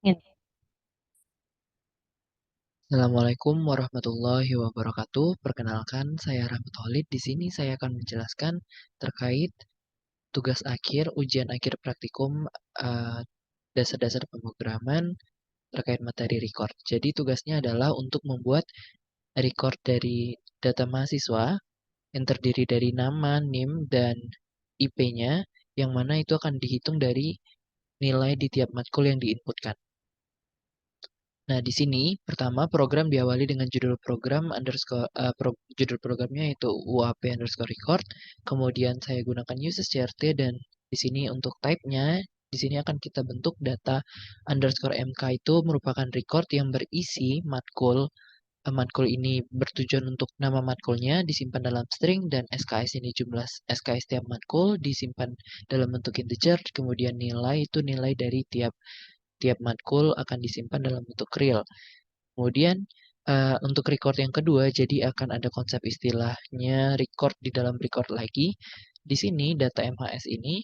Ya. Assalamualaikum warahmatullahi wabarakatuh. Perkenalkan, saya Rahmat Khalid. Di sini saya akan menjelaskan terkait tugas akhir, ujian akhir praktikum eh, dasar-dasar pemrograman terkait materi record. Jadi tugasnya adalah untuk membuat record dari data mahasiswa yang terdiri dari nama, NIM, dan IP-nya, yang mana itu akan dihitung dari nilai di tiap matkul yang diinputkan. Nah, di sini pertama program diawali dengan judul program underscore judul programnya yaitu UAP underscore record. Kemudian saya gunakan uses CRT dan di sini untuk type-nya di sini akan kita bentuk data underscore MK itu merupakan record yang berisi matkul. Matkul ini bertujuan untuk nama matkulnya disimpan dalam string dan SKS ini jumlah SKS tiap matkul disimpan dalam bentuk integer. Kemudian nilai itu nilai dari tiap tiap matkul akan disimpan dalam bentuk real. Kemudian untuk record yang kedua, jadi akan ada konsep istilahnya record di dalam record lagi. Di sini data MHS ini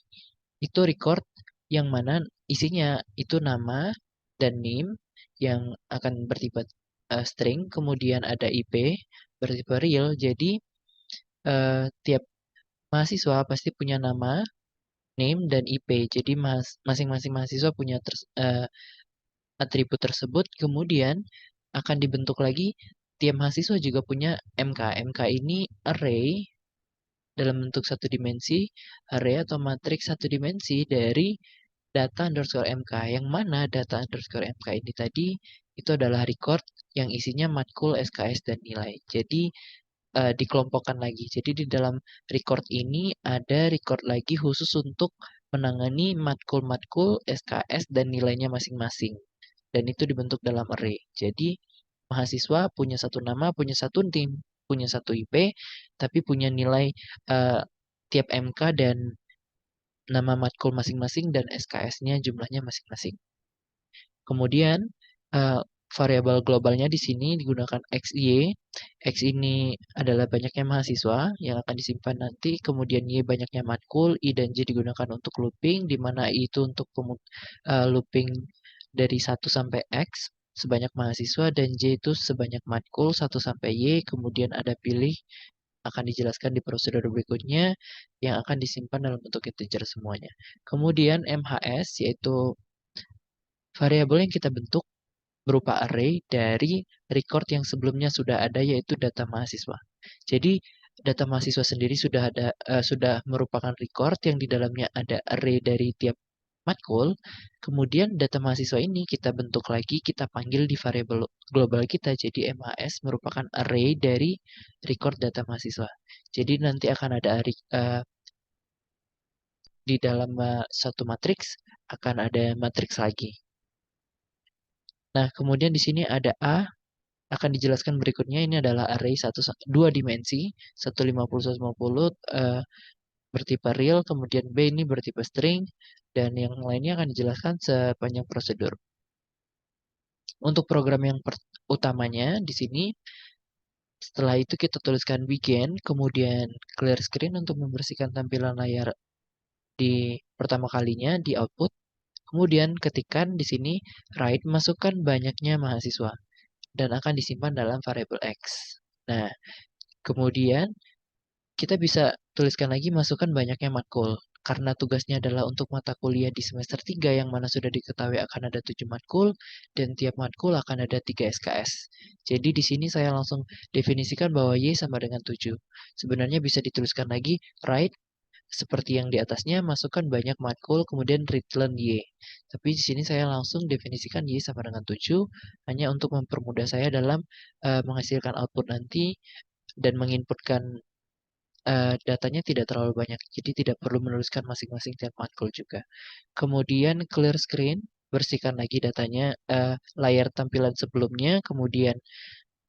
itu record yang mana isinya itu nama dan NIM yang akan bertipe string, kemudian ada IP bertipe real. Jadi tiap mahasiswa pasti punya nama, NIM dan IP. Jadi masing-masing mahasiswa punya atribut tersebut, kemudian akan dibentuk lagi tiap mahasiswa juga punya MK. MK ini array dalam bentuk satu dimensi, array atau matriks satu dimensi dari data underscore MK, yang mana data underscore MK ini tadi itu adalah record yang isinya matkul, SKS, dan nilai. Jadi dikelompokkan lagi. Jadi di dalam record ini ada record lagi khusus untuk menangani matkul-matkul, SKS, dan nilainya masing-masing dan itu dibentuk dalam array. Jadi mahasiswa punya satu nama, punya satu tim, punya satu IP, tapi punya nilai eh, tiap MK dan nama matkul masing-masing dan SKS-nya jumlahnya masing-masing. Kemudian eh, variabel globalnya di sini digunakan XY. X ini adalah banyaknya mahasiswa yang akan disimpan nanti. Kemudian Y banyaknya matkul, I dan J digunakan untuk looping, di mana I itu untuk looping dari 1 sampai X sebanyak mahasiswa dan J itu sebanyak matkul 1 sampai Y. Kemudian ada pilih akan dijelaskan di prosedur berikutnya yang akan disimpan dalam bentuk integer semuanya. Kemudian MHS yaitu variabel yang kita bentuk berupa array dari record yang sebelumnya sudah ada yaitu data mahasiswa. Jadi data mahasiswa sendiri sudah merupakan record yang di dalamnya ada array dari tiap matkul. Kemudian data mahasiswa ini kita bentuk lagi, kita panggil di variabel global kita. Jadi MHS merupakan array dari record data mahasiswa. Jadi nanti akan ada di dalam satu matriks akan ada matriks lagi. Nah, kemudian di sini ada A akan dijelaskan berikutnya. Ini adalah array dua dimensi 150 150 bertipe real, kemudian B ini bertipe string dan yang lainnya akan dijelaskan sepanjang prosedur. Untuk program yang utamanya di sini setelah itu kita tuliskan begin, kemudian clear screen untuk membersihkan tampilan layar di pertama kalinya di output. Kemudian ketikkan di sini write, masukkan banyaknya mahasiswa dan akan disimpan dalam variabel X. Nah, kemudian kita bisa tuliskan lagi masukkan banyaknya matkul. Karena tugasnya adalah untuk mata kuliah di semester 3 yang mana sudah diketahui akan ada 7 matkul dan tiap matkul akan ada 3 SKS. Jadi di sini saya langsung definisikan bahwa Y sama dengan 7. Sebenarnya bisa dituliskan lagi write seperti yang di atasnya, masukkan banyak matkul, kemudian return Y. Tapi di sini saya langsung definisikan Y sama dengan 7, hanya untuk mempermudah saya dalam menghasilkan output nanti dan menginputkan datanya tidak terlalu banyak, jadi tidak perlu menuliskan masing-masing tiap matkul juga. Kemudian clear screen, bersihkan lagi datanya, layar tampilan sebelumnya, kemudian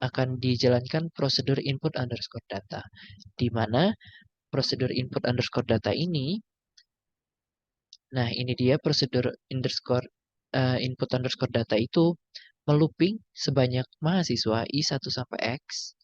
akan dijalankan prosedur input underscore data, di mana prosedur input underscore data ini, nah ini dia prosedur input underscore data itu melooping sebanyak mahasiswa I1 sampai X,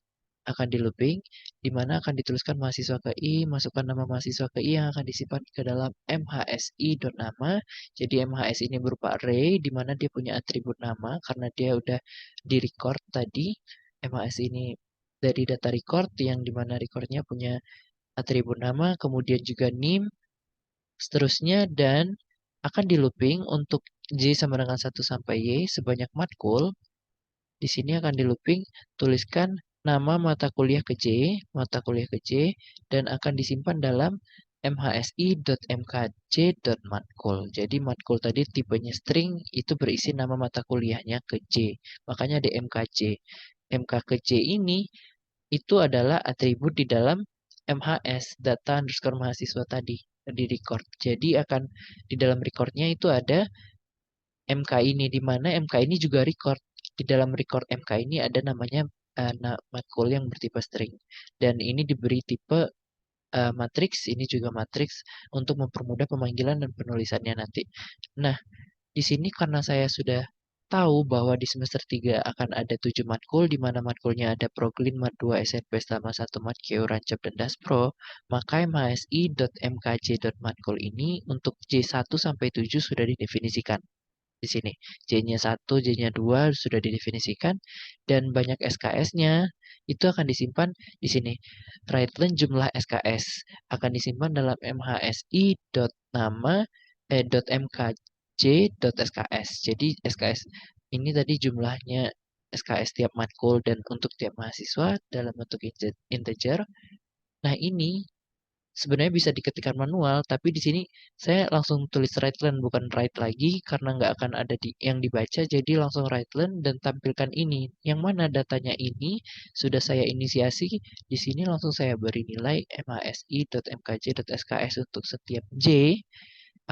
akan di looping, di mana akan dituliskan mahasiswa ke I, masukkan nama mahasiswa ke I yang akan disimpan ke dalam mhsi.nama. Jadi MHS ini berupa array, di mana dia punya atribut nama, karena dia udah di record tadi. MHS ini dari data record, yang dimana recordnya punya atribut nama, kemudian juga name, seterusnya, dan akan di looping untuk J sama dengan 1 sampai Y sebanyak matkul. Di sini akan di looping, tuliskan nama mata kuliah ke J, mata kuliah ke J, dan akan disimpan dalam mhsi.mkj.matkul. Jadi matkul tadi tipenya string, itu berisi nama mata kuliahnya ke J. Makanya ada MKJ. MK ke J ini itu adalah atribut di dalam MHS, data underscore mahasiswa tadi, di record. Jadi akan di dalam recordnya itu ada MK ini, di mana MK ini juga record. Di dalam record MK ini ada namanya matkul yang bertipe string. Dan ini diberi tipe matriks, ini juga matriks untuk mempermudah pemanggilan dan penulisannya nanti. Nah, di sini karena saya sudah tahu bahwa di semester 3 akan ada 7 matkul, di mana matkulnya ada Proglin, Mat 2, SMP, Selama 1, Matkeo, Rancap, dan Daspro, maka mhsi.mkj.matkul ini untuk J1 sampai 7 sudah didefinisikan di sini. J-nya 1, J-nya 2 sudah didefinisikan, dan banyak SKS-nya itu akan disimpan di sini. Write-len jumlah SKS akan disimpan dalam mhsi.nama .mkj.sks. Jadi SKS ini tadi jumlahnya SKS tiap matkul dan untuk tiap mahasiswa dalam bentuk integer. Nah, ini sebenarnya bisa diketikkan manual, tapi di sini saya langsung tulis write-len, bukan write lagi, karena nggak akan ada yang dibaca, jadi langsung write-len dan tampilkan ini. Yang mana datanya ini sudah saya inisiasi, di sini langsung saya beri nilai mhsi.mkj.sks untuk setiap J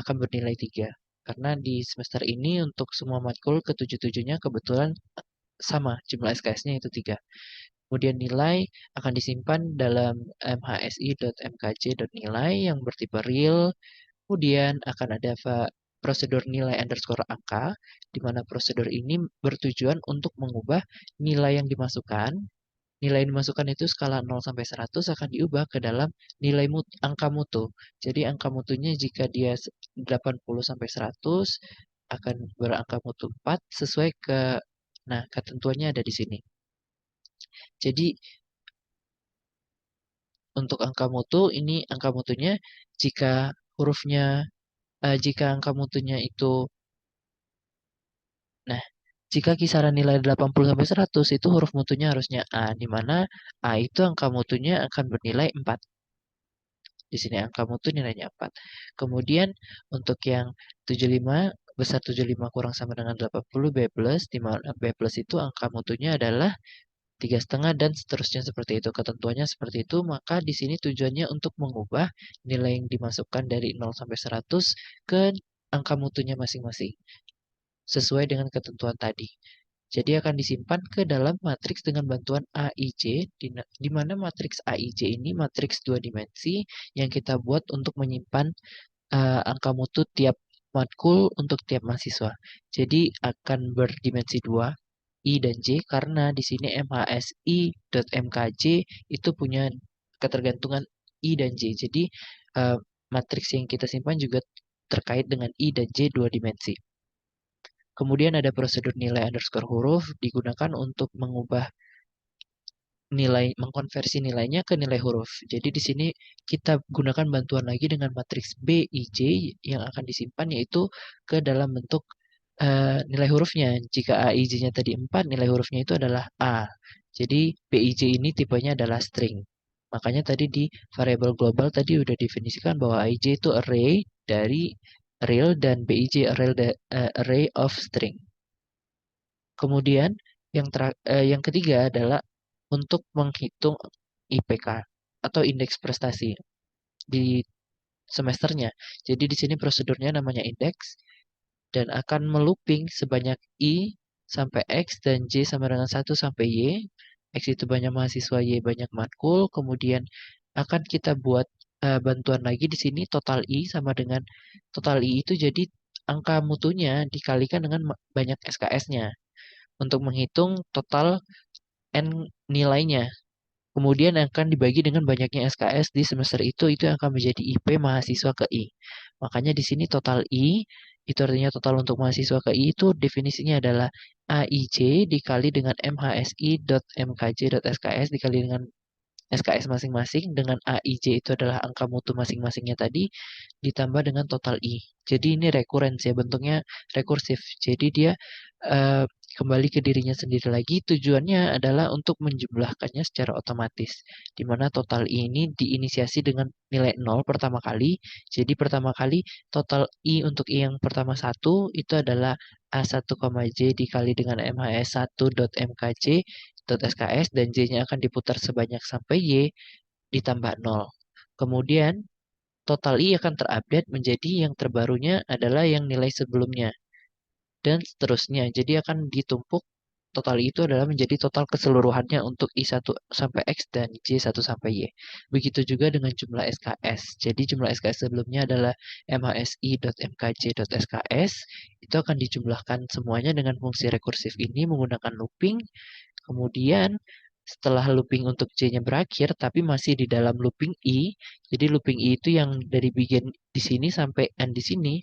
akan bernilai 3. Karena di semester ini untuk semua matkul ke-7-7-nya kebetulan sama, jumlah SKS-nya itu 3. Kemudian nilai akan disimpan dalam mhsi.mkj.nilai yang bertipe real. Kemudian akan ada prosedur nilai underscore angka, di mana prosedur ini bertujuan untuk mengubah nilai yang dimasukkan. Nilai yang dimasukkan itu skala 0 sampai 100 akan diubah ke dalam nilai angka mutu. Jadi angka mutunya jika dia 80 sampai 100 akan berangka mutu 4 sesuai ke, nah, ketentuannya ada di sini. Jadi untuk angka mutu, ini angka mutunya jika hurufnya, jika angka mutunya itu, nah, jika kisaran nilai 80 sampai 100 itu huruf mutunya harusnya A, di mana A itu angka mutunya akan bernilai 4. Di sini angka mutu nilainya 4. Kemudian untuk yang 75, besar 75 kurang sama dengan 80 B plus, di mana B plus itu angka mutunya adalah 3,5 dan seterusnya seperti itu. Ketentuannya seperti itu, maka di sini tujuannya untuk mengubah nilai yang dimasukkan dari 0 sampai 100 ke angka mutunya masing-masing sesuai dengan ketentuan tadi. Jadi akan disimpan ke dalam matriks dengan bantuan AIJ, di mana matriks AIJ ini matriks 2 dimensi yang kita buat untuk menyimpan angka mutu tiap matkul untuk tiap mahasiswa. Jadi akan berdimensi 2, I dan J, karena di sini mhsi.mkj itu punya ketergantungan I dan J. Jadi matriks yang kita simpan juga terkait dengan I dan J 2 dimensi. Kemudian ada prosedur nilai underscore huruf digunakan untuk mengubah nilai, mengkonversi nilainya ke nilai huruf. Jadi di sini kita gunakan bantuan lagi dengan matriks BIJ yang akan disimpan yaitu ke dalam bentuk nilai hurufnya. Jika AIJ-nya tadi 4, nilai hurufnya itu adalah A. Jadi BIJ ini tipenya adalah string. Makanya tadi di variabel global tadi udah definisikan bahwa AIJ itu array dari real dan BIJ array of string. Kemudian yang ketiga adalah untuk menghitung IPK atau indeks prestasi di semesternya. Jadi di sini prosedurnya namanya indeks dan akan melooping sebanyak I sampai X dan J sama dengan 1 sampai Y. X itu banyak mahasiswa, Y banyak matkul. Kemudian akan kita buat bantuan lagi di sini total I sama dengan total I itu jadi angka mutunya dikalikan dengan banyak SKS-nya untuk menghitung total N nilainya. Kemudian akan dibagi dengan banyaknya SKS di semester itu yang akan menjadi IP mahasiswa ke I. Makanya di sini total I, itu artinya total untuk mahasiswa ke I itu definisinya adalah AIJ dikali dengan MHSI.MKJ.SKS dikali dengan SKS masing-masing dengan AIJ itu adalah angka mutu masing-masingnya tadi ditambah dengan total I. Jadi ini recurrence ya, bentuknya rekursif. Jadi dia eh, kembali ke dirinya sendiri lagi. Tujuannya adalah untuk menjumlahkannya secara otomatis. Di mana total I ini diinisiasi dengan nilai 0 pertama kali. Jadi pertama kali total I untuk I yang pertama 1 itu adalah A1, J dikali dengan MHS1.MKJ .SKS dan J-nya akan diputar sebanyak sampai Y ditambah 0. Kemudian total I akan terupdate menjadi yang terbarunya adalah yang nilai sebelumnya dan seterusnya. Jadi akan ditumpuk total I itu adalah menjadi total keseluruhannya untuk I1 sampai X dan J1 sampai Y. Begitu juga dengan jumlah SKS. Jadi jumlah SKS sebelumnya adalah MHSI.MKJ.SKS itu akan dijumlahkan semuanya dengan fungsi rekursif ini menggunakan looping. Kemudian setelah looping untuk J-nya berakhir, tapi masih di dalam looping I, jadi looping I itu yang dari bagian di sini sampai N di sini,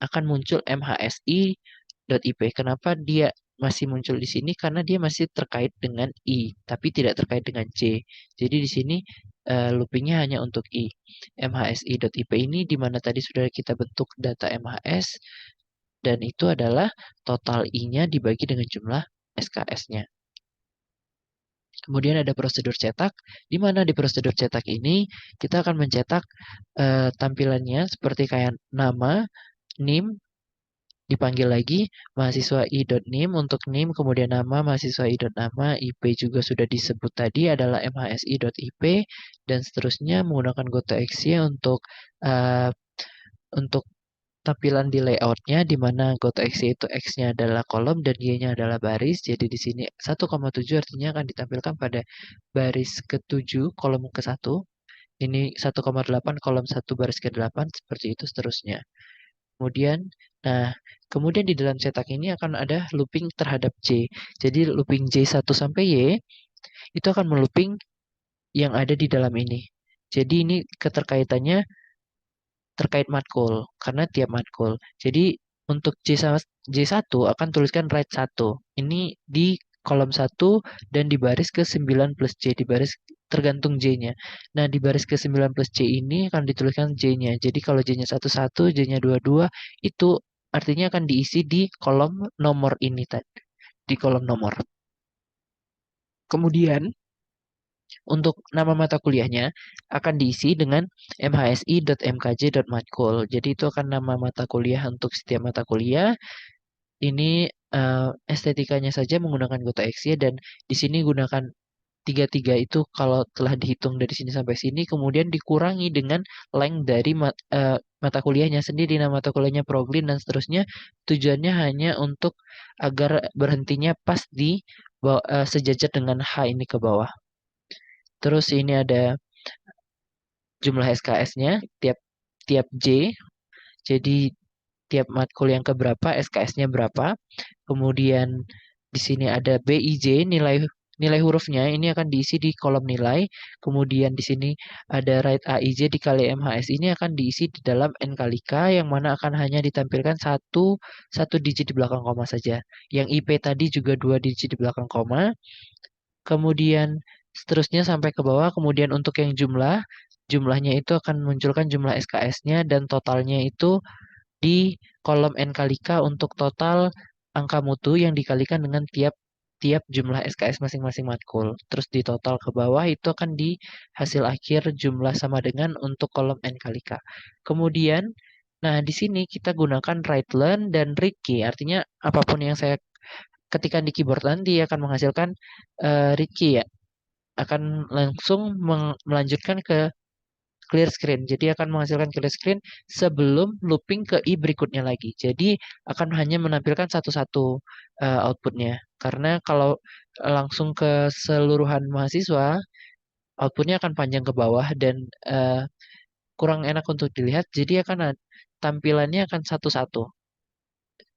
akan muncul MHSI.IP. Kenapa dia masih muncul di sini? Karena dia masih terkait dengan I, tapi tidak terkait dengan J. Jadi di sini loopingnya hanya untuk I. MHSI.IP ini di mana tadi sudah kita bentuk data MHS, dan itu adalah total I-nya dibagi dengan jumlah SKS-nya. Kemudian ada prosedur cetak, di mana di prosedur cetak ini kita akan mencetak tampilannya seperti kayak nama, NIM, dipanggil lagi mahasiswa i.nim untuk NIM, kemudian nama mahasiswa i.nama, IP juga sudah disebut tadi adalah mhsi.ip, dan seterusnya menggunakan GoToExec untuk tampilan di layoutnya di mana GoToExec itu X-nya adalah kolom dan Y-nya adalah baris. Jadi di sini 1,7 artinya akan ditampilkan pada baris ke-7 kolom ke-1. Ini 1,8 kolom 1 baris ke-8 seperti itu seterusnya. Kemudian kemudian di dalam cetak ini akan ada looping terhadap J. Jadi looping J1 sampai Y itu akan melooping yang ada di dalam ini. Jadi ini keterkaitannya terkait matkul karena tiap matkul. Jadi untuk J1 akan tuliskan write 1. Ini di kolom 1 dan di baris ke-9 plus J, di baris tergantung J-nya. Nah, di baris ke-9 plus J ini akan dituliskan J-nya. Jadi kalau J-nya 11, J-nya 22 itu artinya akan diisi di kolom nomor ini tadi, di kolom nomor. Kemudian untuk nama mata kuliahnya akan diisi dengan mhsi.mkj.matkul. Jadi itu akan nama mata kuliah untuk setiap mata kuliah. Ini estetikanya saja menggunakan GoToExec dan di sini gunakan tiga itu kalau telah dihitung dari sini sampai sini, kemudian dikurangi dengan length dari mata kuliahnya sendiri, nama mata kuliahnya Proglin dan seterusnya. Tujuannya hanya untuk agar berhentinya pas di sejajar dengan H ini ke bawah. Terus ini ada jumlah SKS-nya tiap tiap J. Jadi tiap matkul yang keberapa SKS-nya berapa. Kemudian di sini ada BIJ nilai hurufnya ini akan diisi di kolom nilai. Kemudian di sini ada write AIJ dikali MHS ini akan diisi di dalam N kali K yang mana akan hanya ditampilkan satu digit di belakang koma saja. Yang IP tadi juga 2 digit di belakang koma. Kemudian seterusnya sampai ke bawah. Kemudian untuk yang jumlahnya itu akan munculkan jumlah SKS-nya dan totalnya itu di kolom N kali K untuk total angka mutu yang dikalikan dengan tiap tiap jumlah SKS masing-masing matkul. Terus di total ke bawah itu akan di hasil akhir jumlah sama dengan untuk kolom N kali K. Kemudian, nah di sini kita gunakan write learn dan read key. Artinya apapun yang saya ketikkan di keyboard nanti akan menghasilkan read key ya. Akan langsung melanjutkan ke clear screen. Jadi akan menghasilkan clear screen sebelum looping ke I berikutnya lagi. Jadi akan hanya menampilkan satu-satu outputnya. Karena kalau langsung ke seluruhan mahasiswa, outputnya akan panjang ke bawah dan kurang enak untuk dilihat. Jadi tampilannya akan satu-satu.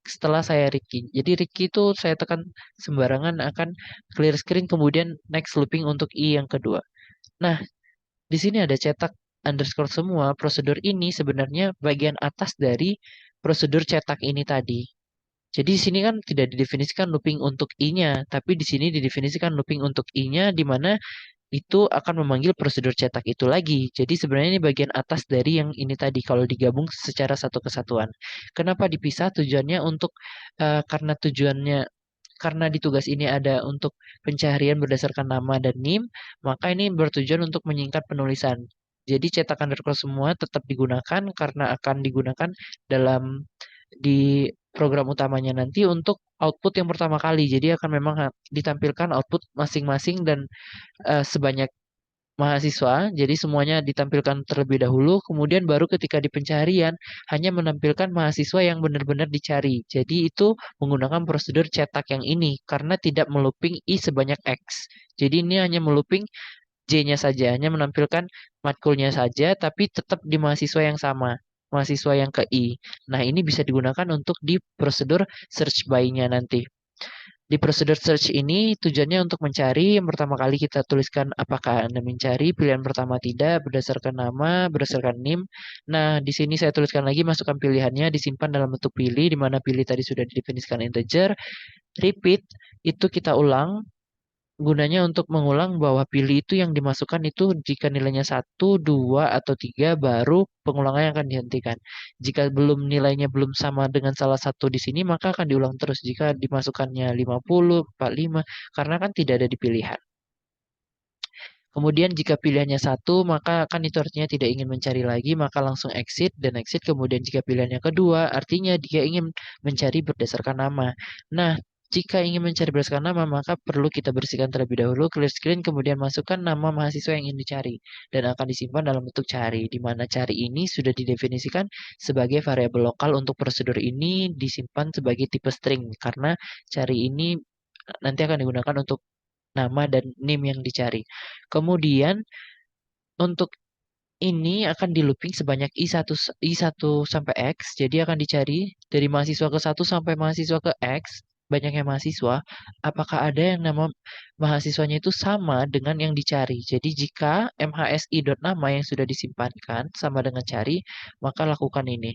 setelah saya Ricky. Jadi Ricky itu saya tekan sembarangan akan clear screen kemudian next looping untuk I yang kedua. Nah, di sini ada cetak underscore semua. Prosedur ini sebenarnya bagian atas dari prosedur cetak ini tadi. Jadi di sini kan tidak didefinisikan looping untuk I-nya, tapi di sini didefinisikan looping untuk I-nya di mana itu akan memanggil prosedur cetak itu lagi. Jadi sebenarnya ini bagian atas dari yang ini tadi kalau digabung secara satu kesatuan. Kenapa dipisah? Tujuannya untuk karena tujuannya karena di tugas ini ada untuk pencaharian berdasarkan nama dan NIM, maka ini bertujuan untuk menyingkat penulisan. Jadi cetak underscore semua tetap digunakan karena akan digunakan dalam di program utamanya nanti untuk output yang pertama kali. Jadi akan memang ditampilkan output masing-masing dan sebanyak mahasiswa. Jadi semuanya ditampilkan terlebih dahulu, kemudian baru ketika di pencarian hanya menampilkan mahasiswa yang benar-benar dicari. Jadi itu menggunakan prosedur cetak yang ini karena tidak melooping I sebanyak X. Jadi ini hanya melooping J-nya saja, hanya menampilkan matkulnya saja, tapi tetap di mahasiswa yang sama, mahasiswa yang ke I. Nah, ini bisa digunakan untuk di prosedur search by-nya nanti. Di prosedur search ini tujuannya untuk mencari, yang pertama kali kita tuliskan apakah Anda mencari, pilihan pertama tidak, berdasarkan nama, berdasarkan NIM. Nah, di sini saya tuliskan lagi, masukkan pilihannya, disimpan dalam bentuk pilih, di mana pilih tadi sudah didefinisikan integer. Repeat, itu kita ulang, gunanya untuk mengulang bahwa pilih itu yang dimasukkan itu jika nilainya 1, 2, atau 3 baru pengulangannya akan dihentikan. Jika belum nilainya belum sama dengan salah satu di sini maka akan diulang terus jika dimasukkannya 50, 45 karena kan tidak ada di pilihan. Kemudian jika pilihannya 1, maka kan itu artinya tidak ingin mencari lagi, maka langsung exit dan exit. Kemudian jika pilihannya kedua, artinya dia ingin mencari berdasarkan nama. Nah, jika ingin mencari berdasarkan nama, maka perlu kita bersihkan terlebih dahulu, clear screen, kemudian masukkan nama mahasiswa yang ingin dicari. Dan akan disimpan dalam bentuk cari, di mana cari ini sudah didefinisikan sebagai variabel lokal untuk prosedur ini disimpan sebagai tipe string, karena cari ini nanti akan digunakan untuk nama dan NIM yang dicari. Kemudian untuk ini akan di looping sebanyak I1 sampai X. Jadi akan dicari dari mahasiswa ke 1 sampai mahasiswa ke X, banyaknya mahasiswa, apakah ada yang nama mahasiswanya itu sama dengan yang dicari. Jadi jika mhsi.nama yang sudah disimpankan sama dengan cari, maka lakukan ini.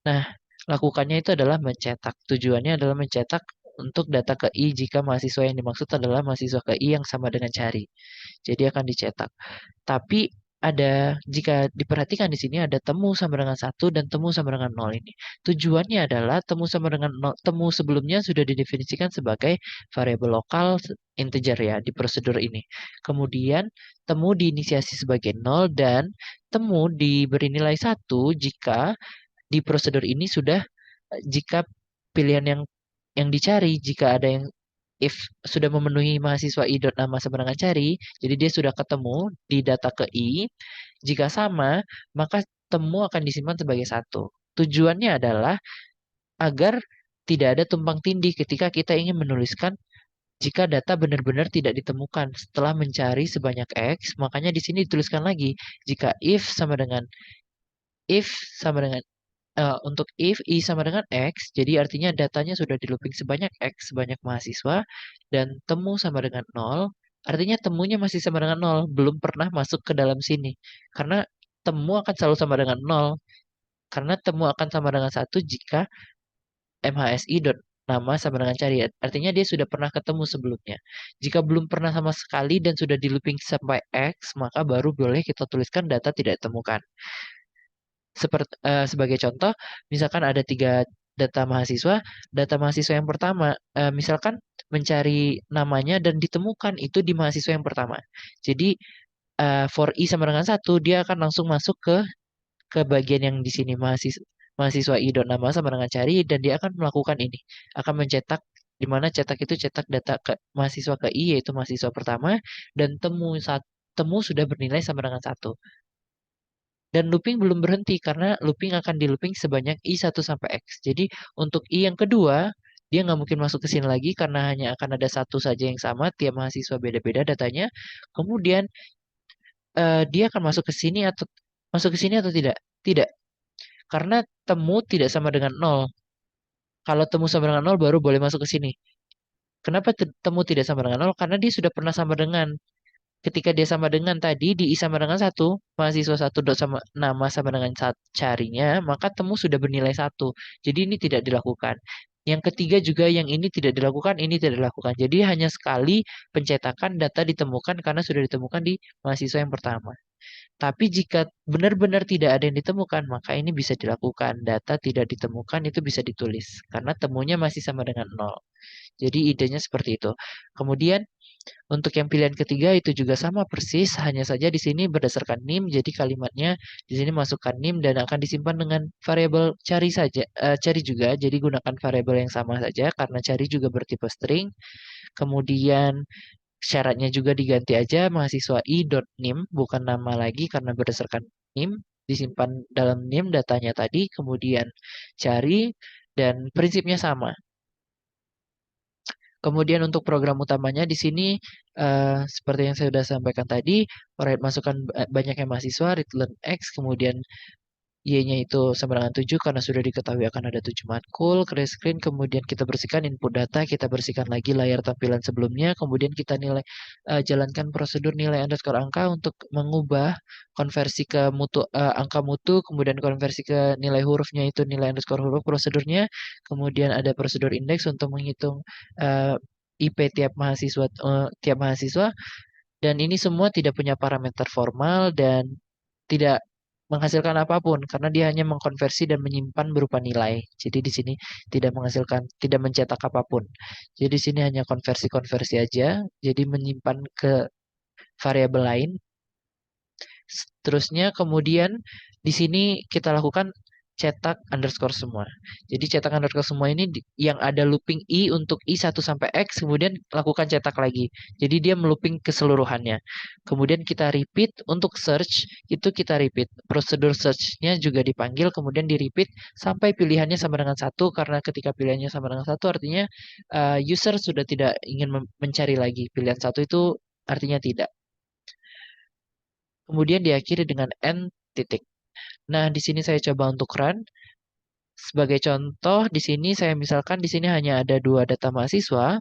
Nah, lakukannya itu adalah mencetak. Tujuannya adalah mencetak untuk data ke I jika mahasiswa yang dimaksud adalah mahasiswa ke I yang sama dengan cari. Jadi akan dicetak. Tapi jika diperhatikan di sini ada temu sama dengan 1 dan temu sama dengan 0 ini. Tujuannya adalah temu sama dengan 0, temu sebelumnya sudah didefinisikan sebagai variabel lokal integer ya di prosedur ini. Kemudian temu diinisiasi sebagai 0 dan temu diberi nilai 1 jika di prosedur ini sudah jika pilihan yang dicari jika ada yang if sudah memenuhi mahasiswa i dot nama sama dengan cari, jadi dia sudah ketemu di data ke i. Jika sama, maka temu akan disimpan sebagai satu. Tujuannya adalah agar tidak ada tumpang tindih ketika kita ingin menuliskan jika data benar-benar tidak ditemukan setelah mencari sebanyak X, makanya di sini dituliskan lagi jika if sama dengan untuk if I sama dengan X, jadi artinya datanya sudah di looping sebanyak X, sebanyak mahasiswa, dan temu sama dengan 0, artinya temunya masih sama dengan 0, belum pernah masuk ke dalam sini. Karena temu akan selalu sama dengan 0, karena temu akan sama dengan 1 jika MHSI dot nama sama dengan cari. Artinya dia sudah pernah ketemu sebelumnya. Jika belum pernah sama sekali dan sudah di looping sampai X, maka baru boleh kita tuliskan data tidak ditemukan. Sebagai contoh, misalkan ada 3 data mahasiswa yang pertama, misalkan mencari namanya dan ditemukan itu di mahasiswa yang pertama. Jadi for I sama dengan 1, dia akan langsung masuk ke bagian yang di sini mahasiswa I dot nama sama dengan cari dan dia akan melakukan ini, akan mencetak di mana cetak itu cetak data ke mahasiswa ke I yaitu mahasiswa pertama dan temu sudah bernilai sama dengan 1. Dan looping belum berhenti karena looping akan di looping sebanyak I1 sampai X. Jadi untuk I yang kedua, dia nggak mungkin masuk ke sini lagi karena hanya akan ada satu saja yang sama, tiap mahasiswa beda-beda datanya. Kemudian dia akan masuk ke sini atau tidak? Tidak, karena temu tidak sama dengan 0. Kalau temu sama dengan nol baru boleh masuk ke sini. Kenapa temu tidak sama dengan nol? Karena dia sudah pernah sama dengan. Ketika dia sama dengan tadi, di I sama dengan satu, mahasiswa satu dot sama nama sama dengan carinya, maka temu sudah bernilai satu. Jadi ini tidak dilakukan. Yang ketiga juga yang ini tidak dilakukan, ini tidak dilakukan. Jadi hanya sekali pencetakan data ditemukan karena sudah ditemukan di mahasiswa yang pertama. Tapi jika benar-benar tidak ada yang ditemukan, maka ini bisa dilakukan. Data tidak ditemukan itu bisa ditulis karena temunya masih sama dengan nol. Jadi idenya seperti itu. Kemudian untuk yang pilihan ketiga itu juga sama persis, hanya saja di sini berdasarkan NIM, jadi kalimatnya di sini masukkan NIM dan akan disimpan dengan variabel cari saja, cari juga, jadi gunakan variabel yang sama saja karena cari juga bertipe string. Kemudian syaratnya juga diganti aja mahasiswa i.nim, bukan nama lagi karena berdasarkan NIM, disimpan dalam NIM datanya tadi, kemudian cari dan prinsipnya sama. Kemudian untuk program utamanya di sini seperti yang saya sudah sampaikan tadi, masukkan banyaknya mahasiswa, read learn X, kemudian Y-nya itu sama dengan 7 karena sudah diketahui akan ada 7 matkul, clear screen, kemudian kita bersihkan input data, kita bersihkan lagi layar tampilan sebelumnya, kemudian kita jalankan prosedur nilai underscore angka untuk mengubah konversi ke angka mutu, kemudian konversi ke nilai hurufnya itu nilai underscore huruf prosedurnya, kemudian ada prosedur indeks untuk menghitung uh, IP tiap mahasiswa, dan ini semua tidak punya parameter formal dan tidak menghasilkan apapun karena dia hanya mengkonversi dan menyimpan berupa nilai. Jadi di sini tidak mencetak apapun. Jadi di sini hanya konversi-konversi aja, jadi menyimpan ke variabel lain. Terusnya kemudian di sini kita lakukan cetak underscore semua. Jadi cetak underscore semua ini yang ada looping i untuk i 1 sampai x, kemudian lakukan cetak lagi. Jadi dia melooping keseluruhannya. Kemudian kita repeat untuk search, itu kita repeat. Prosedur search-nya juga dipanggil, kemudian di repeat sampai pilihannya sama dengan satu, karena ketika pilihannya sama dengan satu artinya user sudah tidak ingin mencari lagi. Pilihan satu itu artinya tidak. Kemudian diakhiri dengan n titik. Nah, di sini saya coba untuk run. Sebagai contoh, di sini saya misalkan di sini hanya ada 2 data mahasiswa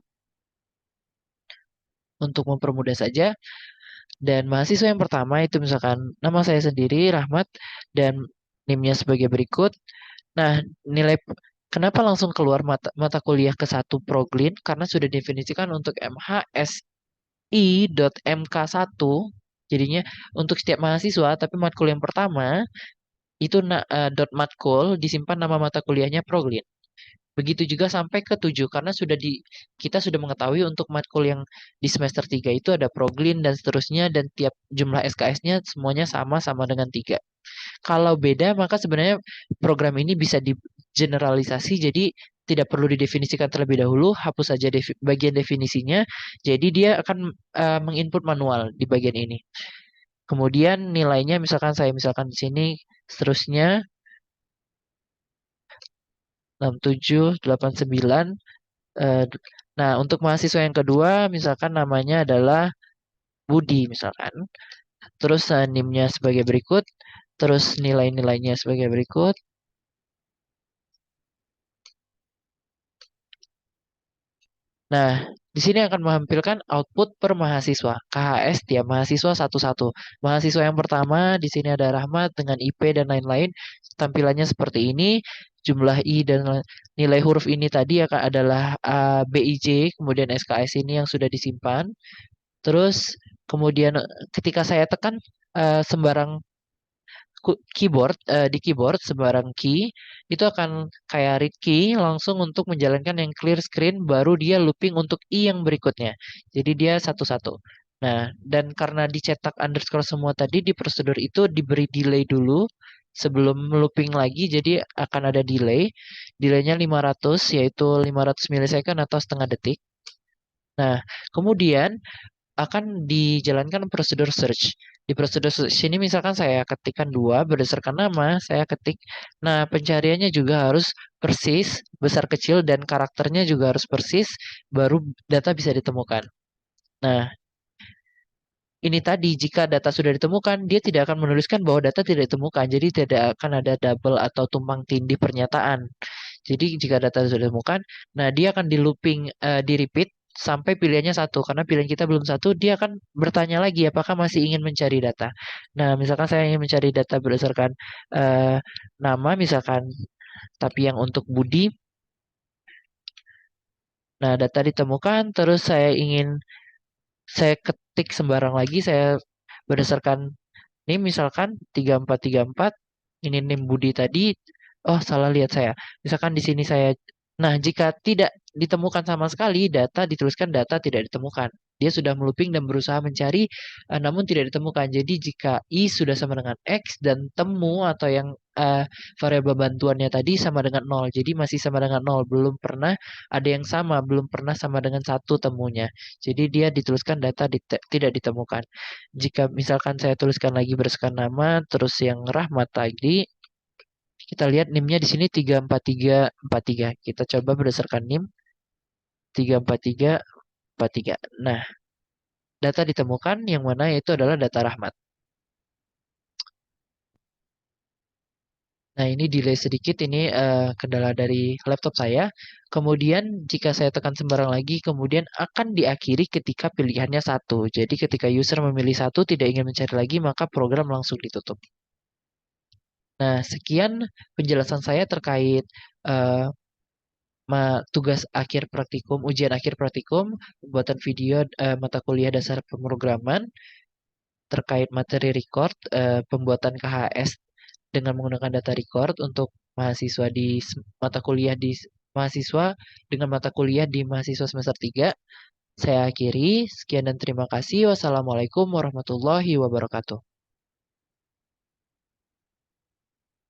untuk mempermudah saja. Dan mahasiswa yang pertama itu misalkan nama saya sendiri, Rahmat, dan NIM-nya sebagai berikut. Nah, nilai kenapa langsung keluar mata kuliah ke satu Proglin? Karena sudah definisikan untuk MHSI.MK1. Jadinya untuk setiap mahasiswa, tapi matkul yang pertama itu dot matkul disimpan nama mata kuliahnya Proglin. Begitu juga sampai ke 7 karena kita sudah mengetahui untuk matkul yang di semester 3 itu ada Proglin dan seterusnya dan tiap jumlah SKS-nya semuanya sama dengan 3. Kalau beda maka sebenarnya program ini bisa digeneralisasi jadi tidak perlu didefinisikan terlebih dahulu, hapus saja bagian definisinya. Jadi dia akan menginput manual di bagian ini. Kemudian nilainya misalkan di sini seterusnya 67, 89. Eh, Nah, untuk mahasiswa yang kedua, misalkan namanya adalah Budi, misalkan. Terus NIM-nya sebagai berikut, terus nilai-nilainya sebagai berikut. Nah, di sini akan menampilkan output per mahasiswa, KHS tiap mahasiswa satu-satu. Mahasiswa yang pertama, di sini ada Rahmat dengan IP dan lain-lain. Tampilannya seperti ini, jumlah I dan nilai huruf ini tadi akan adalah BIJ, kemudian SKS ini yang sudah disimpan. Terus kemudian ketika saya tekan sembarang di keyboard sembarang key itu akan kayak read key langsung untuk menjalankan yang clear screen baru dia looping untuk i yang berikutnya. Jadi dia satu-satu. Nah, dan karena dicetak underscore semua tadi di prosedur itu diberi delay dulu sebelum looping lagi jadi akan ada delay. Delaynya 500 yaitu 500 milisecond atau setengah detik. Nah, kemudian akan dijalankan prosedur search. Di prosedur search ini misalkan saya ketikkan 2 berdasarkan nama, saya ketik. Nah, pencariannya juga harus persis, besar kecil dan karakternya juga harus persis, baru data bisa ditemukan. Nah, ini tadi jika data sudah ditemukan, dia tidak akan menuliskan bahwa data tidak ditemukan. Jadi tidak akan ada double atau tumpang tindih pernyataan. Jadi jika data sudah ditemukan, nah dia akan di looping, di repeat sampai pilihannya satu. Karena pilihan kita belum satu, dia akan bertanya lagi apakah masih ingin mencari data. Nah, misalkan saya ingin mencari data berdasarkan eh, nama, misalkan, tapi yang untuk Budi. Nah, data ditemukan, terus saya ketik sembarang lagi, saya berdasarkan ini misalkan 3434, ini NIM Budi tadi. Oh, salah lihat saya. Misalkan di sini saya, nah jika tidak ditemukan sama sekali, data dituliskan data tidak ditemukan. Dia sudah melooping dan berusaha mencari, namun tidak ditemukan. Jadi jika I sudah sama dengan X dan temu atau yang variabel bantuannya tadi sama dengan nol, jadi masih sama dengan nol, belum pernah ada yang sama, belum pernah sama dengan satu temunya. Jadi dia dituliskan data tidak ditemukan. Jika misalkan saya tuliskan lagi berdasarkan nama, terus yang Rahmat tadi, kita lihat NIM-nya di sini 34343. Kita coba berdasarkan NIM 34343. Nah, data ditemukan yang mana itu adalah data Rahmat. Nah, ini delay sedikit, ini kendala dari laptop saya. Kemudian jika saya tekan sembarang lagi, kemudian akan diakhiri ketika pilihannya satu. Jadi ketika user memilih satu, tidak ingin mencari lagi, maka program langsung ditutup. Nah, sekian penjelasan saya terkait eh, tugas akhir praktikum, ujian akhir praktikum, pembuatan video mata kuliah dasar pemrograman terkait materi record, pembuatan KHS dengan menggunakan data record untuk mahasiswa di mata kuliah di mahasiswa dengan mata kuliah di mahasiswa semester 3. Saya akhiri, sekian dan terima kasih. Wassalamualaikum warahmatullahi wabarakatuh.